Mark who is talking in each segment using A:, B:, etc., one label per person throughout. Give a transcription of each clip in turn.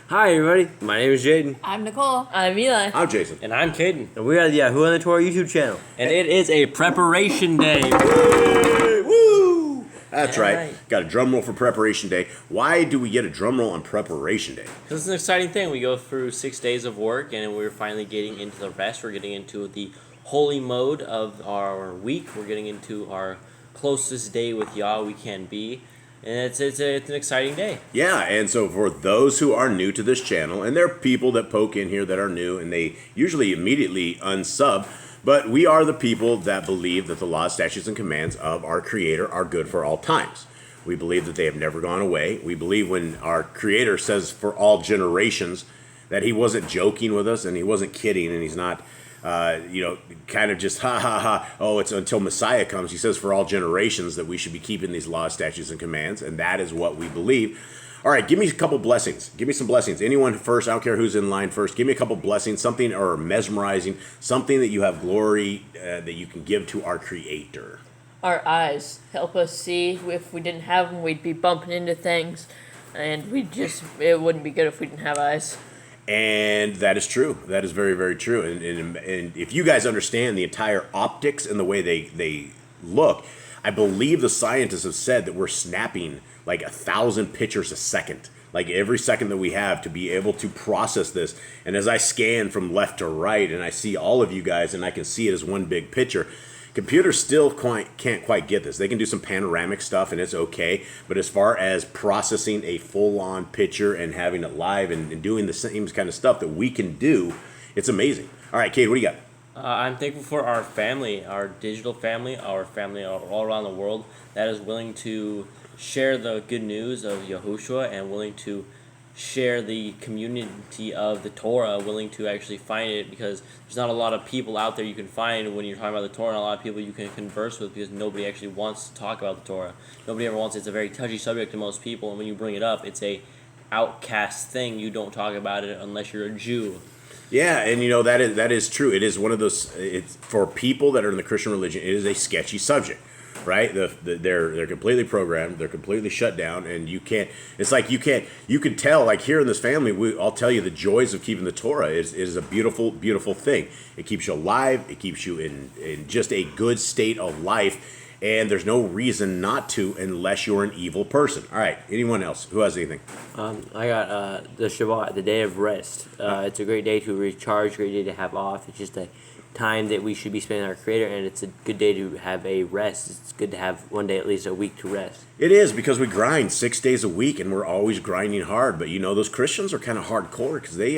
A: Hi everybody, my name is Jaden.
B: I'm Nicole.
C: I'm Eli.
D: I'm Jason.
A: And I'm Caden. And we are the Who on the Torah YouTube channel. And it is a preparation day.
D: Woo! That's right.
A: Right.
D: Got a drum roll for preparation day. Why do we get a drum roll on preparation day?
A: This is an exciting thing. We go through 6 days of work and we're finally getting into the rest. We're getting into the holy mode of our week. We're getting into our closest day with Yah we can be. And it's an exciting day.
D: Yeah, and so for those who are new to this channel, and there are people that poke in here that are new, and they usually immediately unsub, but we are the people that believe that the laws, statutes, and commands of our Creator are good for all times. We believe that they have never gone away. We believe when our Creator says for all generations, that he wasn't joking with us, and he wasn't kidding, and he's not kind of just oh, it's until Messiah comes. He says for all generations that we should be keeping these laws, statutes, and commands, and that is what we believe. All right, give me a couple blessings. Give me some blessings. Anyone first, I don't care who's in line first. Give me a couple blessings, something or mesmerizing, something that you have glory that you can give to our Creator.
C: Our eyes help us see. If we didn't have them, we'd be bumping into things, and it wouldn't be good if we didn't have eyes.
D: And that is true. That is very, very true. And if you guys understand the entire optics and the way they look, I believe the scientists have said that we're snapping like 1,000 pictures a second. Like every second that we have to be able to process this. And as I scan from left to right and I see all of you guys and I can see it as one big picture, computers still can't quite get this. They can do some panoramic stuff and it's okay. But as far as processing a full-on picture and having it live and doing the same kind of stuff that we can do, it's amazing. All right, Kate, what do you got?
A: I'm thankful for our family, our digital family, our family all around the world that is willing to share the good news of Yahushua and willing to share the community of the Torah, willing to actually find it, because there's not a lot of people out there you can find when you're talking about the Torah, and a lot of people you can converse with, because nobody actually wants to talk about the Torah. Nobody ever wants it. It's a very touchy subject to most people, and when you bring it up, it's a outcast thing. You don't talk about it unless you're a Jew.
D: Yeah, and that is true. It is one of those. It's for people that are in the Christian religion. It is a sketchy subject, right? They're completely programmed. They're completely shut down, and you can't. It's like you can't. You can tell. Like here in this family, I'll tell you the joys of keeping the Torah is a beautiful, beautiful thing. It keeps you alive. It keeps you in just a good state of life. And there's no reason not to unless you're an evil person. All right, anyone else? Who has anything?
E: I got the Shabbat, the day of rest. It's a great day to recharge, great day to have off. It's just a time that we should be spending our Creator, and it's a good day to have a rest. It's good to have one day at least a week to rest.
D: It is, because we grind 6 days a week, and we're always grinding hard. But those Christians are kind of hardcore, because they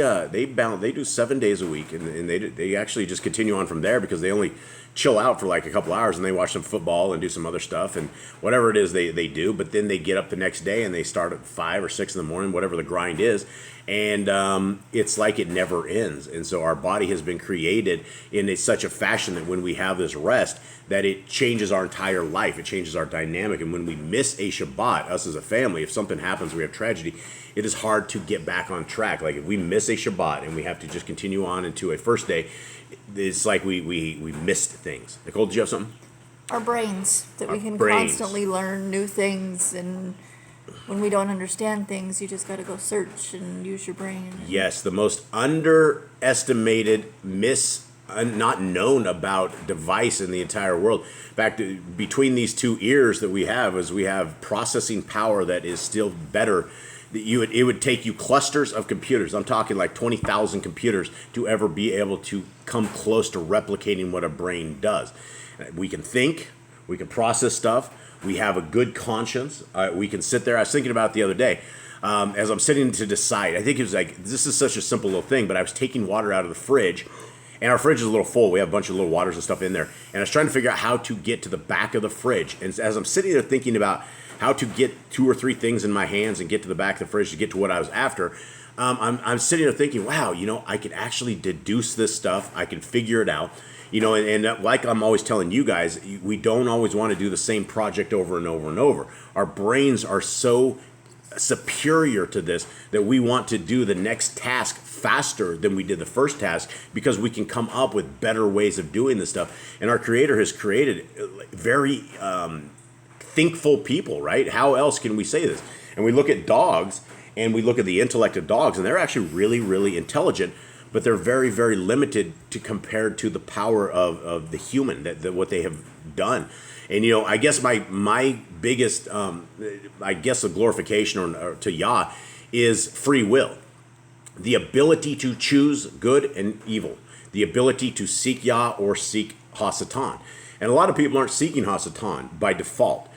D: do 7 days a week, and they actually just continue on from there, because they only chill out for like a couple hours and they watch some football and do some other stuff and whatever it is they do. But then they get up the next day and they start at 5 or 6 in the morning, whatever the grind is. And it's like it never ends. And so our body has been created in such a fashion that when we have this rest, that it changes our entire life. It changes our dynamic. And when we miss a Shabbat, us as a family, if something happens, we have tragedy, it is hard to get back on track. Like if we miss a Shabbat and we have to just continue on into a first day, it's like we missed things. Nicole, did you have something?
B: Our brains, that we can
D: brains.
B: constantly learn new things, and when we don't understand things, you just got to go search and use your brain.
D: Yes, the most underestimated, not known about device in the entire world. In fact, between these two ears that we have, is we have processing power that is still better. It would take you clusters of computers. I'm talking like 20,000 computers to ever be able to come close to replicating what a brain does. We can think, we can process stuff, we have a good conscience, we can sit there. I was thinking about it the other day, as I'm sitting to decide. I think it was like, this is such a simple little thing, but I was taking water out of the fridge, and our fridge is a little full. We have a bunch of little waters and stuff in there, and I was trying to figure out how to get to the back of the fridge. And as I'm sitting there thinking about how to get 2 or 3 things in my hands and get to the back of the fridge to get to what I was after, I'm sitting there thinking, wow, I can actually deduce this stuff. I can figure it out. And like I'm always telling you guys, we don't always want to do the same project over and over and over. Our brains are so superior to this that we want to do the next task faster than we did the first task, because we can come up with better ways of doing this stuff. And our Creator has created very thinkful people, right? How else can we say this? And we look at dogs, And we look at the intellect of dogs, and they're actually really, really intelligent, but they're very, very limited compared to the power of the human, that what they have done. And, I guess my biggest, I guess a glorification or to Yah is free will. The ability to choose good and evil. The ability to seek Yah or seek Hasatan. And a lot of people aren't seeking Hasatan by default.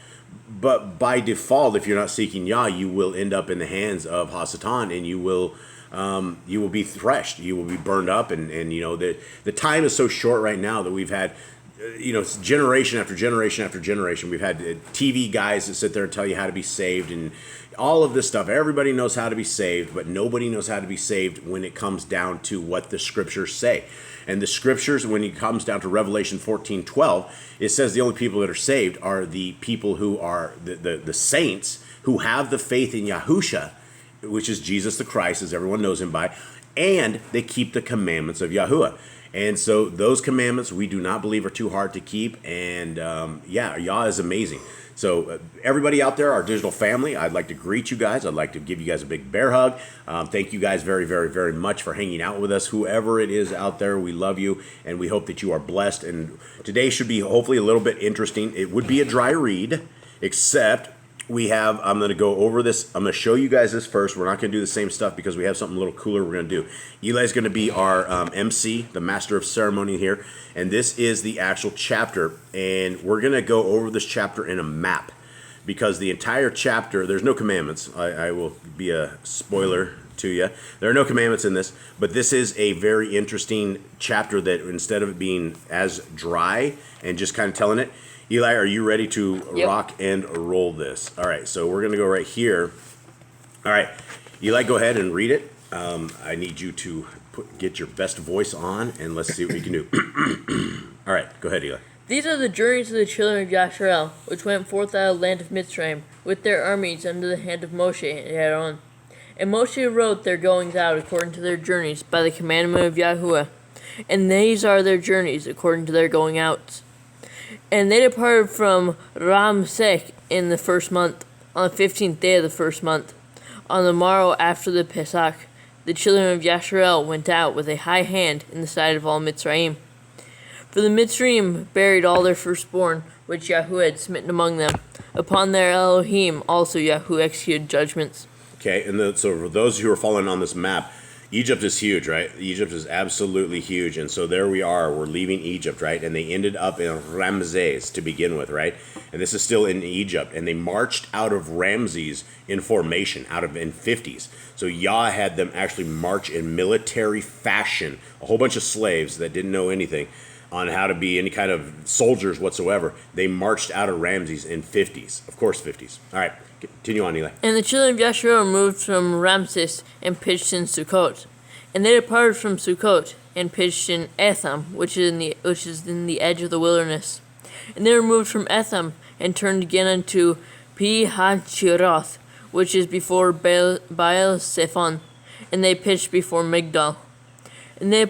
D: But by default, if you're not seeking Yah, you will end up in the hands of Hasatan, and you will be threshed. You will be burned up. And the time is so short right now that we've had, generation after generation after generation. We've had TV guys that sit there and tell you how to be saved and all of this stuff. Everybody knows how to be saved, but nobody knows how to be saved when it comes down to what the scriptures say. And the scriptures, when it comes down to Revelation 14:12, it says the only people that are saved are the people who are the saints who have the faith in Yahusha, which is Jesus the Christ, as everyone knows him by, and they keep the commandments of Yahuwah. And so those commandments we do not believe are too hard to keep. And Yah is amazing. So everybody out there, our digital family, I'd like to greet you guys. I'd like to give you guys a big bear hug. Thank you guys very, very, very much for hanging out with us. Whoever it is out there, we love you, and we hope that you are blessed. And today should be hopefully a little bit interesting. It would be a dry read, except I'm going to go over this. I'm going to show you guys this first. We're not going to do the same stuff because we have something a little cooler we're going to do. Eli's going to be our MC, the master of ceremony here. And this is the actual chapter. And we're going to go over this chapter in a map. Because the entire chapter, there's no commandments. I will be a spoiler to you. There are no commandments in this. But this is a very interesting chapter that instead of it being as dry and just kind of telling it, Eli, are you ready to rock and roll this? All right, so we're going to go right here. All right, Eli, go ahead and read it. I need you to get your best voice on, and let's see what we can do. All right, go ahead, Eli.
C: These are the journeys of the children of Yasharel, which went forth out of the land of Mitzrayim, with their armies under the hand of Moshe and Aaron. And Moshe wrote their goings out according to their journeys by the commandment of Yahuwah. And these are their journeys according to their going outs. And they departed from Ramsek in the first month, on the 15th day of the first month. On the morrow after the Pesach, the children of Yasharel went out with a high hand in the sight of all Mitzrayim. For the Mitzrayim buried all their firstborn, which Yahuwah had smitten among them. Upon their Elohim also Yahuwah executed judgments.
D: Okay, and so for those who are following on this map, Egypt is huge, right? Egypt is absolutely huge. And so there we are. We're leaving Egypt, right? And they ended up in Ramses to begin with, right? And this is still in Egypt. And they marched out of Ramses in formation, in 50s. So Yah had them actually march in military fashion. A whole bunch of slaves that didn't know anything on how to be any kind of soldiers whatsoever. They marched out of Ramses in 50s. Of course, 50s. All right. Continue on, Eli.
C: And the children of Yasharel moved from Ramses and pitched in Sukkot. And they departed from Sukkot and pitched in Etham, which is in the edge of the wilderness. And they removed from Etham and turned again unto Pi-hachiroth, which is before Baal-Zephon. And they pitched before Migdal. And they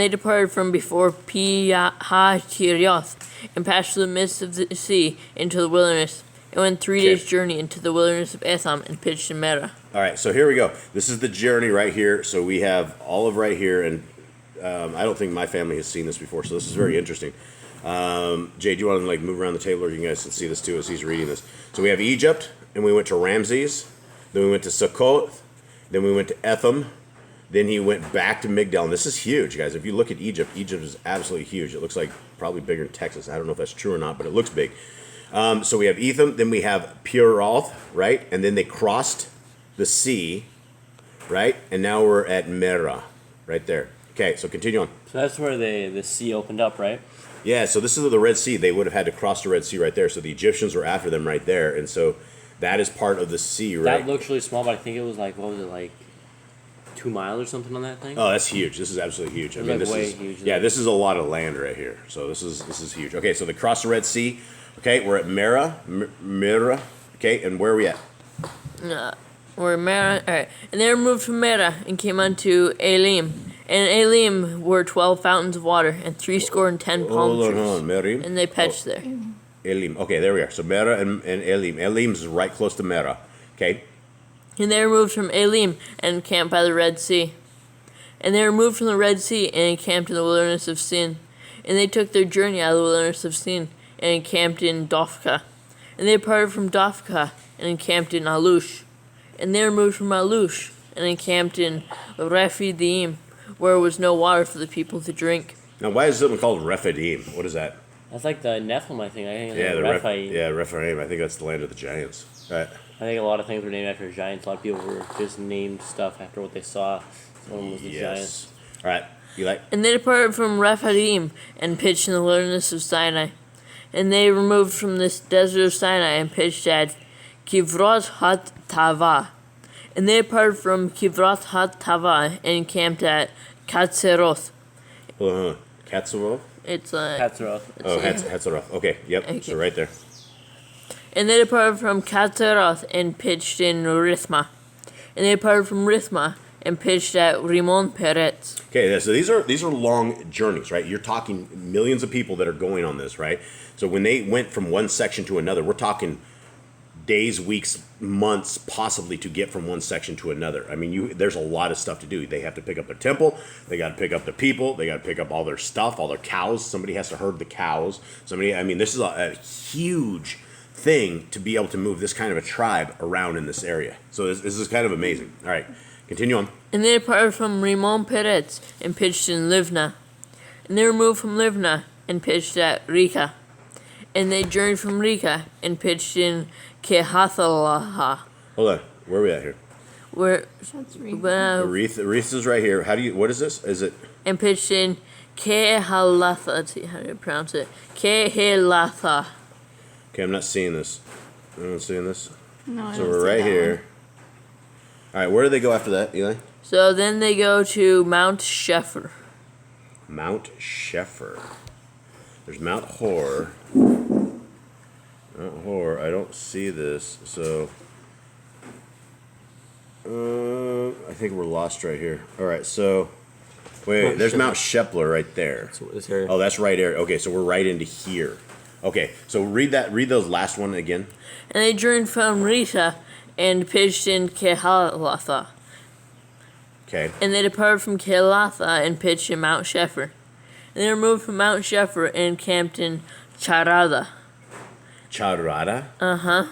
C: departed from before Pi-hachiroth and passed through the midst of the sea into the wilderness. And went 3 days' journey into the wilderness of Etham and pitched in Merah.
D: All right, so here we go. This is the journey right here. So we have Olive right here, and I don't think my family has seen this before, so this is very interesting. Jay, do you want to move around the table, or you guys can see this too as he's reading this? So we have Egypt, and we went to Ramses, then we went to Sukkot, then we went to Etham, then he went back to Migdal, and this is huge, guys. If you look at Egypt, Egypt is absolutely huge. It looks like probably bigger than Texas. I don't know if that's true or not, but it looks big. So we have Etham, then we have Puroth, right? And then they crossed the sea, right? And now we're at Merah, right there. Okay, so continue on.
A: So that's where the sea opened up, right?
D: Yeah, so this is the Red Sea. They would have had to cross the Red Sea right there. So the Egyptians were after them right there. And so that is part of the sea, right?
A: That looks really small, but I think it was 2 miles or something on that thing?
D: Oh, that's huge. This is absolutely huge. I mean, this is
A: huge.
D: Yeah, this is a lot of land right here. So this is huge. Okay, so they crossed the Red Sea. Okay, we're at Merah. Okay, and where are we at?
C: We're at Merah. All right. And they removed from Merah and came unto Elim. And in Elim were 12 fountains of water and 70 palm trees.
D: Hold on, Merim.
C: And they pitched there.
D: Elim. Okay, there we are. So Merah and Elim. Elim is right close to Merah. Okay.
C: And they removed from Elim and encamped by the Red Sea. And they removed from the Red Sea and encamped in the wilderness of Sin. And they took their journey out of the wilderness of Sin and encamped in Dophkah. And they departed from Dophkah and encamped in Alush. And they removed from Alush and encamped in Rephidim, where was no water for the people to drink.
D: Now, why is something called Rephidim? What is that?
A: That's like the Nephilim, I think. I think it's
D: Yeah,
A: like Rephaim.
D: Rephaim. I think that's the land of the giants. Right.
A: I think a lot of things were named after giants. A lot of people were just named stuff after what they saw. One was the giants.
D: All right. You like?
C: And they departed from Rephidim and pitched in the wilderness of Sinai. And they removed from this desert of Sinai and pitched at Kivroth Hat-Tava. And they departed from Kivroth Hat-Tava and encamped at Katzeroth.
D: Hold on. Katzeroth?
C: It's
A: Hatzeroth.
D: Oh, Hatzeroth. Okay. Yep.
C: Okay.
D: So right there.
C: And they departed from Katzeroth and pitched in Rithma. And they departed from Rithma and pitched at Rimon Peretz.
D: Okay, so these are long journeys, right? You're talking millions of people that are going on this, right? So when they went from one section to another, we're talking days, weeks, months, possibly to get from one section to another. I mean, there's a lot of stuff to do. They have to pick up their temple. They got to pick up the people. They got to pick up all their stuff, all their cows. Somebody has to herd the cows. This is a huge thing to be able to move this kind of a tribe around in this area. So this is kind of amazing. All right, continue on.
C: And they departed from Rimon Peretz and pitched in Livna. And they removed from Livna and pitched at Rika. And they journeyed from Rika and pitched in Kehathalaha.
D: Hold on, where are we at here?
C: Where
B: That's Rika.
D: Wreath is right here. What is this? Is it?
C: and pitched in Kehalatha. Let's see how to pronounce it. Kehalatha.
D: Okay, I'm not seeing this. I'm not seeing this.
B: No, I
D: So
B: don't
D: we're
B: see
D: right
B: that
D: here.
B: one.
D: All right, where do they go after that, Eli?
C: So then they go to Mount Shepher.
D: Mount Shepher. There's Mount Hor. Mount Hor. I don't see this, so I think we're lost right here. All right, so wait, there's Mount Shepler right there.
E: So it's here.
D: Oh, that's right there. Okay, so we're right into here. Okay, so read those last one again.
C: And they journeyed from Rita and pitched in Kehalatha.
D: Okay.
C: And they departed from Kehalatha and pitched in Mount Shepher. And they removed from Mount Shepher and camped in Charada.
D: Charada?
C: Uh-huh.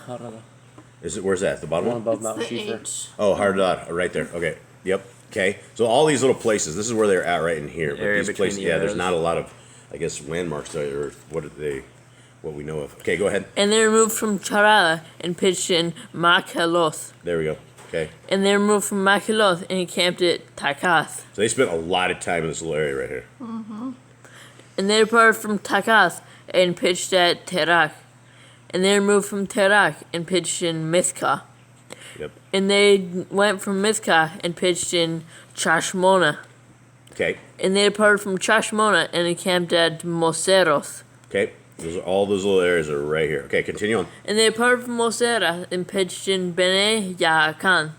D: Where's that? The bottom
A: One
D: one?
A: above
B: It's
A: Mount
B: the
A: Shefer.
B: H.
D: Oh, Harada, right there. Okay. Yep. Okay. So all these little places, this is where they're at right in here. But
E: Area
D: these
E: between
D: places,
E: the
D: yeah, there's
E: arrows.
D: not a lot of, I guess, landmarks or what we know of. Okay, go ahead.
C: And they removed from Charada and pitched in Makheloth.
D: There we go. Okay.
C: And they removed from Makheloth and encamped at Takath.
D: So they spent a lot of time in this little area right here.
C: And they departed from Takath and pitched at Terak. And they removed from Terak and pitched in Mithka.
D: Yep.
C: And they went from Mithka and pitched in Chashmona.
D: Okay.
C: And they departed from Chashmona and encamped at Moseroth.
D: Okay. All those little areas are right here. Okay, continue on.
C: And they departed from Moseroth and pitched in Bene Yaakan.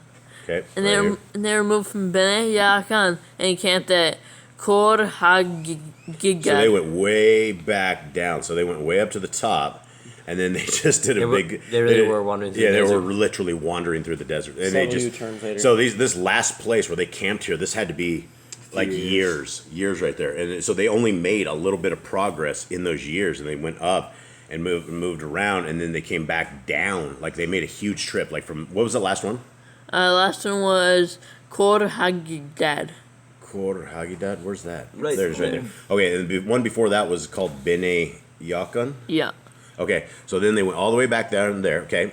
D: Okay.
C: And
D: right here.
C: they removed from Bene Yaakan and encamped at Kor HaGigad.
D: So they went way back down. So they went way up to the top, and then they just did a big.
E: They really were wandering through
D: Yeah,
E: the
D: they
E: desert.
D: were literally wandering through the desert, and they
A: Several
D: just.
A: U-turns later.
D: So this last place where they camped here, this had to be like years right there, and so they only made a little bit of progress in those years, and they went up and moved around, and then they came back down. Like they made a huge trip. Like from what was the last one?
C: Last one was Kor HaGigad.
D: Kor Hagidad. Where's that?
E: Right
D: There's right there. Okay, and the one before that was called Bene Yaakon.
C: Yeah.
D: Okay, so then they went all the way back down there. Okay,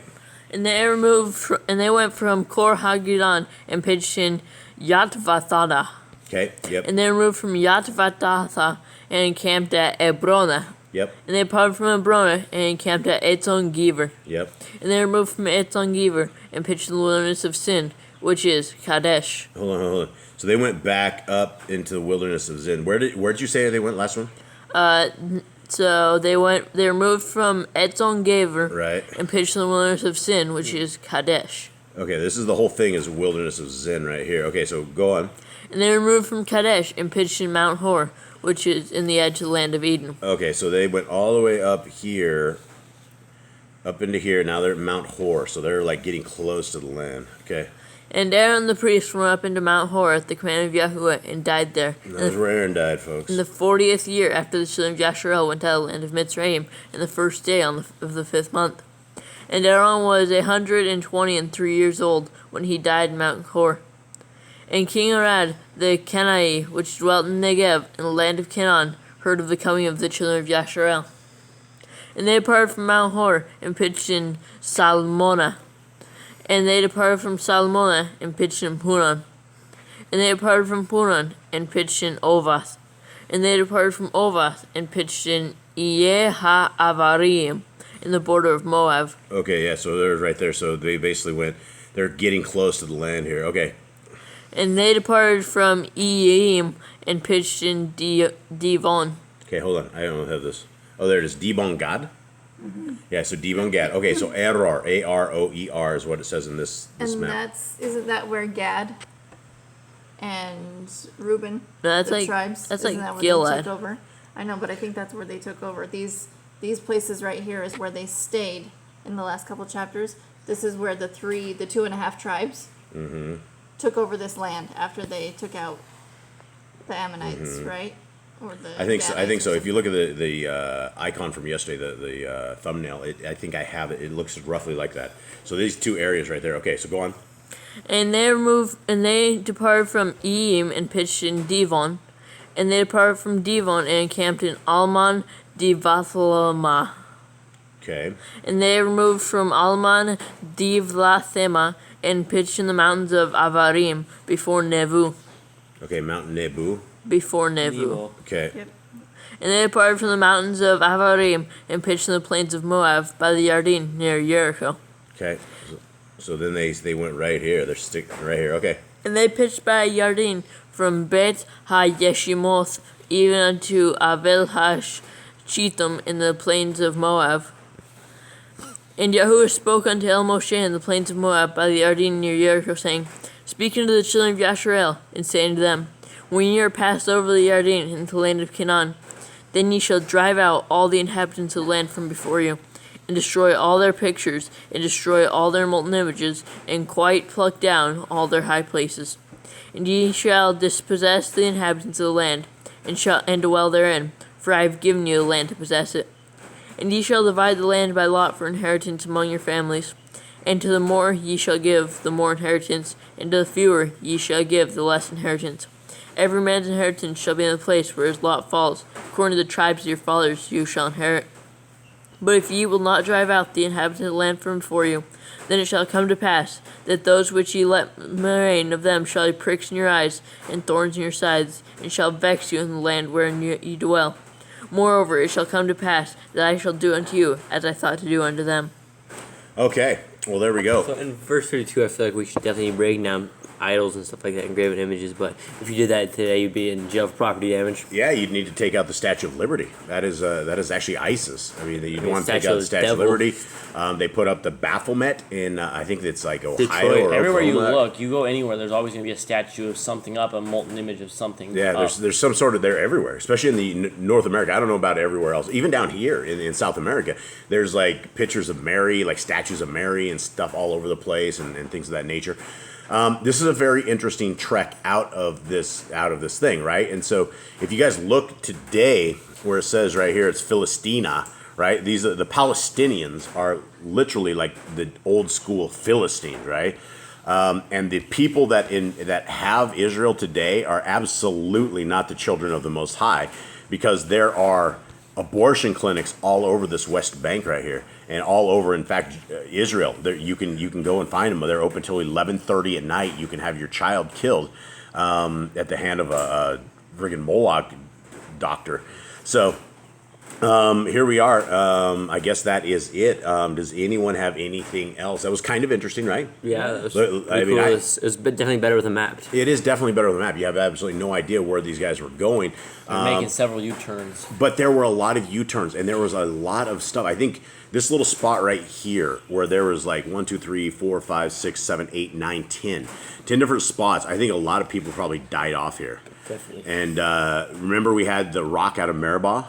C: And they went from Kor Hagidan and pitched in Yatvathada.
D: okay, yep,
C: And they removed from Yatvathada and encamped at Ebrona.
D: yep,
C: And they departed from Ebrona and encamped at Etzon Giver.
D: yep.
C: And they removed from Etzon Giver and pitched in the wilderness of Sin, which is Kadesh.
D: Hold on. So they went back up into the wilderness of Zin. Where'd you say they went last one?
C: So they removed from Etzon Giver
D: Right.
C: and pitched in the wilderness of Sin, which is Kadesh.
D: Okay, this is the whole thing is wilderness of Zin right here. Okay, so go on.
C: And they removed from Kadesh and pitched in Mount Hor, which is in the edge of the land of Eden.
D: Okay, so they went all the way up here. Up into here. Now they're at Mount Hor, so they're like getting close to the land. Okay.
C: And Aaron the priest went up into Mount Hor at the command of YHWH and died there.
D: And that's where Aaron died, folks.
C: In the 40th year after the children of Yasharel went out of the land of Mitzrayim, in the first day of the 5th month. And Aaron was 123 years old when he died in Mount Hor. And King Arad the Canaanite, which dwelt in Negev in the land of Canaan, heard of the coming of the children of Yasharel. And they departed from Mount Hor and pitched in Salmona. And they departed from Salmona and pitched in Punon. And they departed from Punon and pitched in Ovath. And they departed from Ovath and pitched in Yeha-avarim, in the border of Moab.
D: Okay, yeah, so they're right there. So they basically they're getting close to the land here. Okay.
C: And they departed from Eim and pitched in Divon.
D: Okay, hold on. I don't have this. Oh, there it is. Dibon Gad? Mm-hmm. Yeah, so Dibon Gad. Okay, so Eror, A-R-O-E-R is what it says in this
B: And
D: map.
B: isn't that where Gad and Reuben,
C: No, that's
B: the
C: like
B: tribes,
C: that's
B: isn't
C: like
B: that where
C: Gilad.
B: they took over? I know, but I think that's where they took over. These places right here is where they stayed in the last couple chapters. This is where the 2.5 tribes took over this land after they took out the Ammonites, right? Or the
D: I think so. I think
B: Gadites
D: so.
B: or
D: If you look at the icon from yesterday, the thumbnail, I think I have it. It looks roughly like that. So these two areas right there. Okay, so go on.
C: And they departed from Eim and pitched in Divon. And they departed from Divon and encamped in Alman Divathlama.
D: Okay.
C: And they removed from Alman Divlathema and pitched in the mountains of Avarim before Nevu.
D: Okay, Mount Nebu.
C: Before Nevu.
A: Evil.
D: Okay.
B: Yep.
C: And they departed from the mountains of Avarim and pitched in the plains of Moab by the Yarden near Jericho.
D: Okay. So then they went right here. They're sticking right here. Okay.
C: And they pitched by Yarden from Bet Ha-Yeshimoth even unto Avel Chitham in the plains of Moab. And Yahuwah spoke unto El Moshe in the plains of Moab by the Yarden near Jericho, saying, Speak unto the children of Yasharel, and say unto them, When ye are passed over the Yarden into the land of Canaan, then ye shall drive out all the inhabitants of the land from before you, and destroy all their pictures, and destroy all their molten images, and quite pluck down all their high places. And ye shall dispossess the inhabitants of the land, and dwell therein, for I have given you the land to possess it. And ye shall divide the land by lot for inheritance among your families. And to the more ye shall give the more inheritance, and to the fewer ye shall give the less inheritance. Every man's inheritance shall be in the place where his lot falls, according to the tribes of your fathers you shall inherit. But if ye will not drive out the inhabitants of the land from before you, then it shall come to pass that those which ye let remain of them shall be pricks in your eyes, and thorns in your sides, and shall vex you in the land wherein ye dwell. Moreover, it shall come to pass that I shall do unto you as I thought to do unto them.
D: Okay. Well, there we go.
E: So in verse 32, I feel like we should definitely break down idols and stuff like that, engraven images. But if you did that today, you'd be in jail for property damage.
D: Yeah, you'd need to take out the Statue of Liberty. That is actually ISIS. I mean, you don't want to take out the Statue of
E: Devil.
D: Liberty. They put up the Baphomet in, I think it's like Ohio
E: Detroit.
D: or
A: Everywhere you
D: Oklahoma.
A: look, you go anywhere, there's always going to be a statue of something up, a molten image of something.
D: Yeah,
A: up.
D: there's some sort of there everywhere, especially in the North America. I don't know about everywhere else. Even down here in South America, there's like pictures of Mary, like statues of Mary and stuff all over the place and things of that nature. This is a very interesting trek out of this thing, right? And so if you guys look today, where it says right here, it's Philistina, right? These are the Palestinians are literally like the old school Philistines, right? And the people that have Israel today are absolutely not the children of the Most High, because there are abortion clinics all over this West Bank right here, and all over, in fact, Israel. There, you can go and find them. They're open till 11:30 at night. You can have your child killed at the hand of a friggin' Moloch doctor. So here we are. I guess that is it. Does anyone have anything else? That was kind of interesting, right?
E: Yeah, that was
D: Cool.
E: it was definitely better with a map.
D: It is definitely better with a map. You have absolutely no idea where these guys were going.
A: They're making several U-turns.
D: But there were a lot of U-turns, and there was a lot of stuff. I think this little spot right here, where there was like 1, 2, 3, 4, 5, 6, 7, 8, 9, 10 different spots. I think a lot of people probably died off here.
A: Definitely.
D: And remember, we had the rock out of Meribah.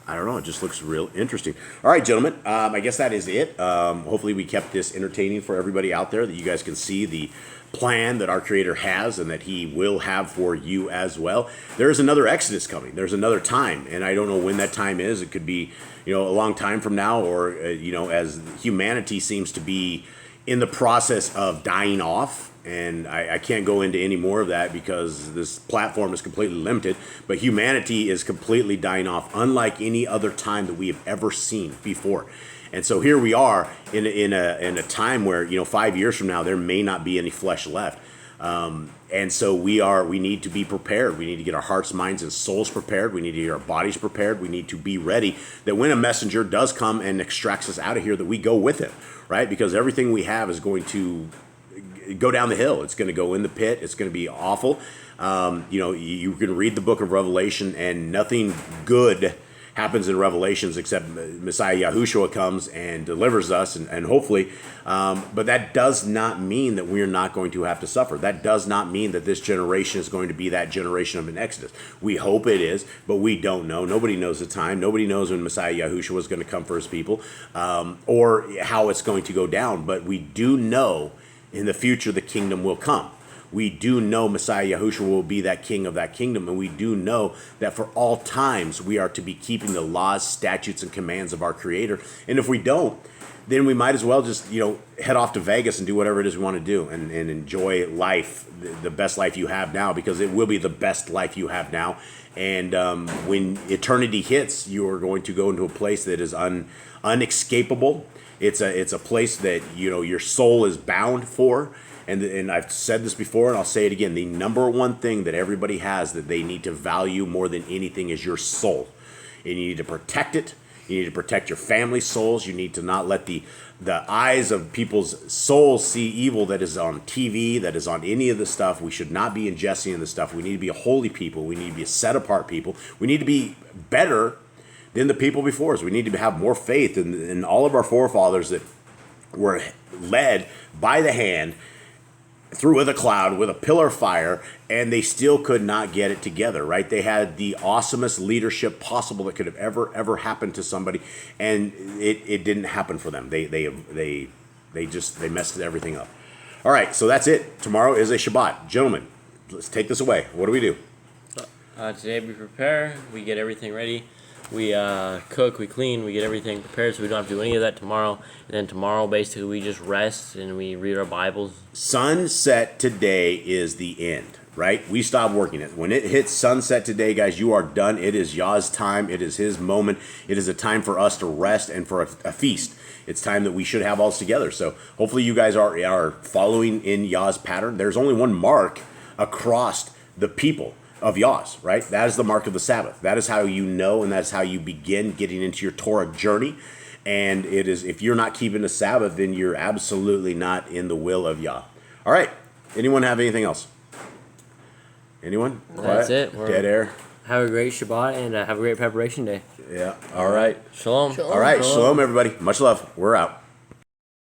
D: I don't know. It just looks real interesting. All right, gentlemen. I guess that is it. Hopefully, we kept this entertaining for everybody out there, that you guys can see the plan that our Creator has and that He will have for you as well. There's another Exodus coming. There's another time, and I don't know when that time is. It could be, a long time from now, or as humanity seems to be in the process of dying off. And I can't go into any more of that because this platform is completely limited. But humanity is completely dying off, unlike any other time that we have ever seen before. And so here we are in a time where 5 years from now there may not be any flesh left. And so we need to be prepared. We need to get our hearts, minds, and souls prepared. We need to get our bodies prepared. We need to be ready that when a messenger does come and extracts us out of here, that we go with him, right? Because everything we have is going to go down the hill. It's going to go in the pit. It's going to be awful. You can read the book of Revelation, and nothing good happens in Revelations except Messiah Yahushua comes and delivers us, and hopefully, but that does not mean that we're not going to have to suffer. That does not mean that this generation is going to be that generation of an Exodus. We hope it is, but we don't know. Nobody knows the time. Nobody knows when Messiah Yahushua is going to come for his people, or how it's going to go down. But we do know in the future the kingdom will come. We do know Messiah Yahushua will be that king of that kingdom, and we do know that for all times we are to be keeping the laws, statutes, and commands of our Creator. And if we don't, then we might as well just head off to Vegas and do whatever it is we want to do, and enjoy life, the best life you have now, because it will be the best life you have now. And when eternity hits, you are going to go into a place that is unescapable. It's a place that your soul is bound for. And I've said this before, and I'll say it again. The number one thing that everybody has that they need to value more than anything is your soul. And you need to protect it. You need to protect your family's souls. You need to not let the eyes of people's souls see evil that is on TV, that is on any of the stuff. We should not be ingesting the stuff. We need to be a holy people. We need to be a set-apart people. We need to be better than the people before us. We need to have more faith in all of our forefathers that were led by the hand through with a cloud, with a pillar of fire, and they still could not get it together, right? They had the awesomest leadership possible that could have ever happened to somebody, and it didn't happen for them. They messed everything up. All right, so that's it. Tomorrow is a Shabbat. Gentlemen, let's take this away. What do we do?
A: Today we prepare, we get everything ready. We cook, we clean, we get everything prepared so we don't have to do any of that tomorrow. And then tomorrow, basically, we just rest and we read our Bibles.
D: Sunset today is the end, right? We stop working it. When it hits sunset today, guys, you are done. It is Yah's time. It is his moment. It is a time for us to rest and for a feast. It's time that we should have all together. So hopefully you guys are following in Yah's pattern. There's only one mark across the people of Yah's, right? That is the mark of the Sabbath. That is how you know, and that's how you begin getting into your Torah journey. And it is, if you're not keeping the Sabbath, then you're absolutely not in the will of Yah. All right. Anyone have anything else? Anyone?
A: That's it.
D: Dead air.
E: Have a great Shabbat and have a great preparation day.
D: Yeah. All right.
A: Shalom.
D: All right. Shalom, everybody. Much love. We're out.